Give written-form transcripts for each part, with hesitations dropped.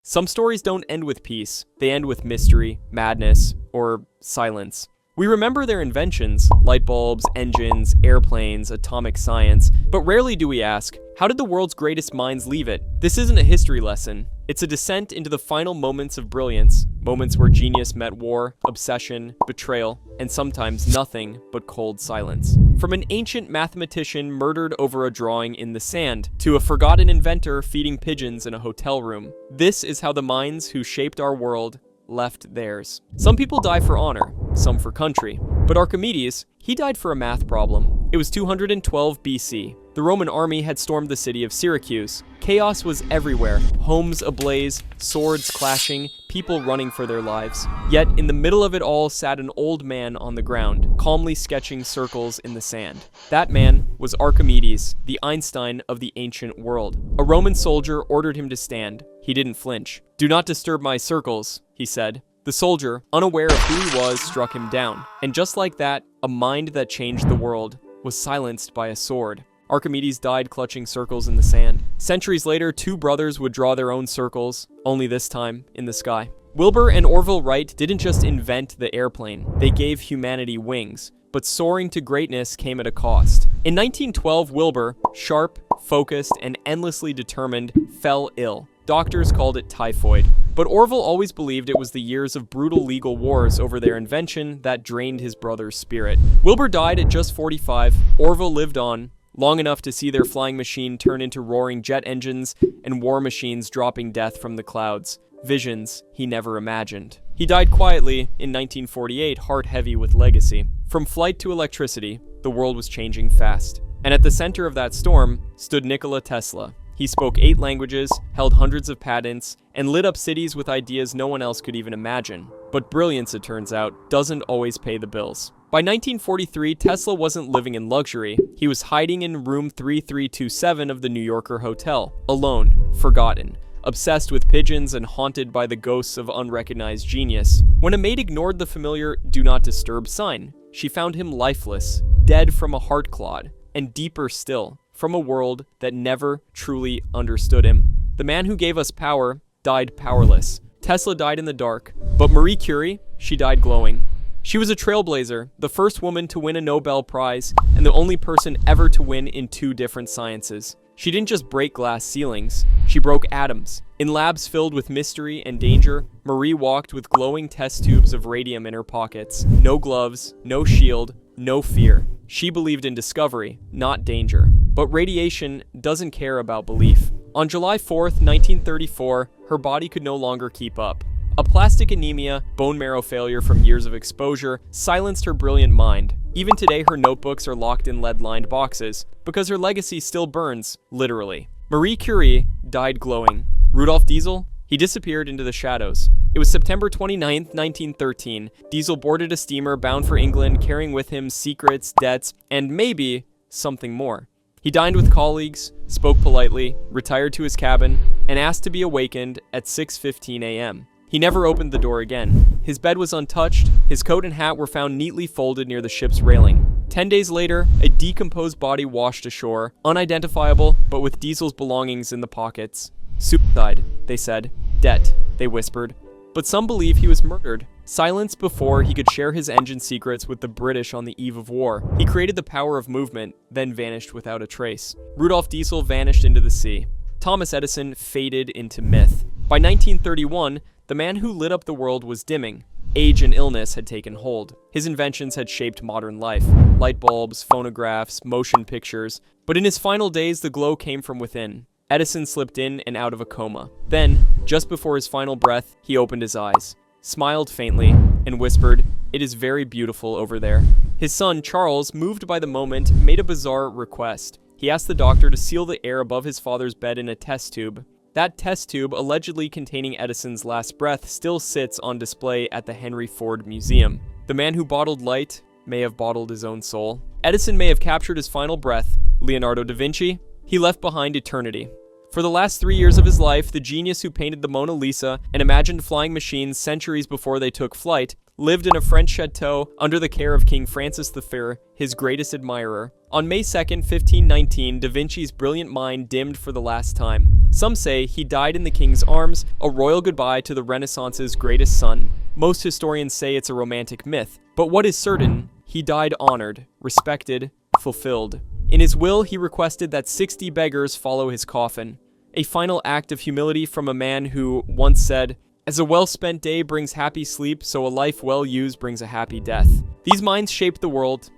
Some stories don't end with peace. They end with mystery, madness, or silence. We remember their inventions, light bulbs, engines, airplanes, atomic science, but rarely do we ask, how did the world's greatest minds leave it? This isn't a history lesson. It's a descent into the final moments of brilliance, moments where genius met war, obsession, betrayal, and sometimes nothing but cold silence. From an ancient mathematician murdered over a drawing in the sand, to a forgotten inventor feeding pigeons in a hotel room, this is how the minds who shaped our world left theirs. Some people die for honor, some for country. But Archimedes, he died for a math problem. It was 212 BC. The Roman army had stormed the city of Syracuse. Chaos was everywhere, homes ablaze, swords clashing, people running for their lives. Yet, in the middle of it all sat an old man on the ground, calmly sketching circles in the sand. That man was Archimedes, the Einstein of the ancient world. A Roman soldier ordered him to stand. He didn't flinch. "Do not disturb my circles," he said. The soldier, unaware of who he was, struck him down. And just like that, a mind that changed the world was silenced by a sword. Archimedes died clutching circles in the sand. Centuries later, two brothers would draw their own circles, only this time in the sky. Wilbur and Orville Wright didn't just invent the airplane, they gave humanity wings. But soaring to greatness came at a cost. In 1912, Wilbur, sharp, focused, and endlessly determined, fell ill. Doctors called it typhoid. But Orville always believed it was the years of brutal legal wars over their invention that drained his brother's spirit. Wilbur died at just 45. Orville lived on, long enough to see their flying machine turn into roaring jet engines and war machines dropping death from the clouds. Visions he never imagined. He died quietly in 1948, heart heavy with legacy. From flight to electricity, the world was changing fast. And at the center of that storm stood Nikola Tesla. He spoke 8 languages, held hundreds of patents, and lit up cities with ideas no one else could even imagine. But brilliance, it turns out, doesn't always pay the bills. By 1943, Tesla wasn't living in luxury. He was hiding in room 3327 of the New Yorker hotel, alone, forgotten, obsessed with pigeons and haunted by the ghosts of unrecognized genius. When a maid ignored the familiar "do not disturb" sign, she found him lifeless, dead from a heart clot, and deeper still, from a world that never truly understood him. The man who gave us power died powerless. Tesla died in the dark, but Marie Curie, she died glowing. She was a trailblazer, the first woman to win a Nobel Prize, and the only person ever to win in 2 different sciences. She didn't just break glass ceilings, she broke atoms. In labs filled with mystery and danger, Marie walked with glowing test tubes of radium in her pockets. No gloves, no shield, no fear. She believed in discovery, not danger. But radiation doesn't care about belief. On July 4th, 1934, her body could no longer keep up. Aplastic anemia, bone marrow failure from years of exposure, silenced her brilliant mind. Even today, her notebooks are locked in lead-lined boxes, because her legacy still burns, literally. Marie Curie died glowing. Rudolf Diesel? He disappeared into the shadows. It was September 29th, 1913. Diesel boarded a steamer bound for England, carrying with him secrets, debts, and maybe something more. He dined with colleagues, spoke politely, retired to his cabin, and asked to be awakened at 6:15 a.m. He never opened the door again. His bed was untouched, his coat and hat were found neatly folded near the ship's railing. 10 days later, a decomposed body washed ashore, unidentifiable, but with Diesel's belongings in the pockets. Suicide, they said. Debt, they whispered. But some believe he was murdered. Silenced before he could share his engine secrets with the British on the eve of war. He created the power of movement, then vanished without a trace. Rudolf Diesel vanished into the sea. Thomas Edison faded into myth. By 1931, the man who lit up the world was dimming. Age and illness had taken hold. His inventions had shaped modern life. Light bulbs, phonographs, motion pictures. But in his final days, the glow came from within. Edison slipped in and out of a coma. Then, just before his final breath, he opened his eyes, smiled faintly, and whispered, "It is very beautiful over there." His son, Charles, moved by the moment, made a bizarre request. He asked the doctor to seal the air above his father's bed in a test tube. That test tube, allegedly containing Edison's last breath, still sits on display at the Henry Ford Museum. The man who bottled light may have bottled his own soul. Edison may have captured his final breath. Leonardo da Vinci? He left behind eternity. For the last 3 years of his life, the genius who painted the Mona Lisa and imagined flying machines centuries before they took flight lived in a French chateau under the care of King Francis I, his greatest admirer. On May 2nd, 1519, Da Vinci's brilliant mind dimmed for the last time. Some say he died in the king's arms, a royal goodbye to the Renaissance's greatest son. Most historians say it's a romantic myth, but what is certain, he died honored, respected, fulfilled. In his will, he requested that 60 beggars follow his coffin. A final act of humility from a man who once said, "As a well-spent day brings happy sleep, so a life well used brings a happy death." These minds shape the world,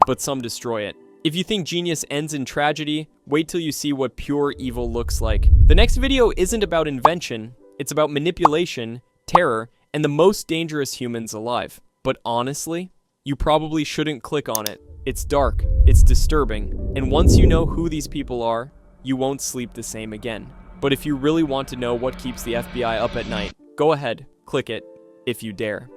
but some destroy it. If you think genius ends in tragedy, wait till you see what pure evil looks like. The next video isn't about invention, it's about manipulation, terror, and the most dangerous humans alive. But honestly, you probably shouldn't click on it. It's dark, it's disturbing, and once you know who these people are, you won't sleep the same again. But if you really want to know what keeps the FBI up at night, go ahead, click it, if you dare.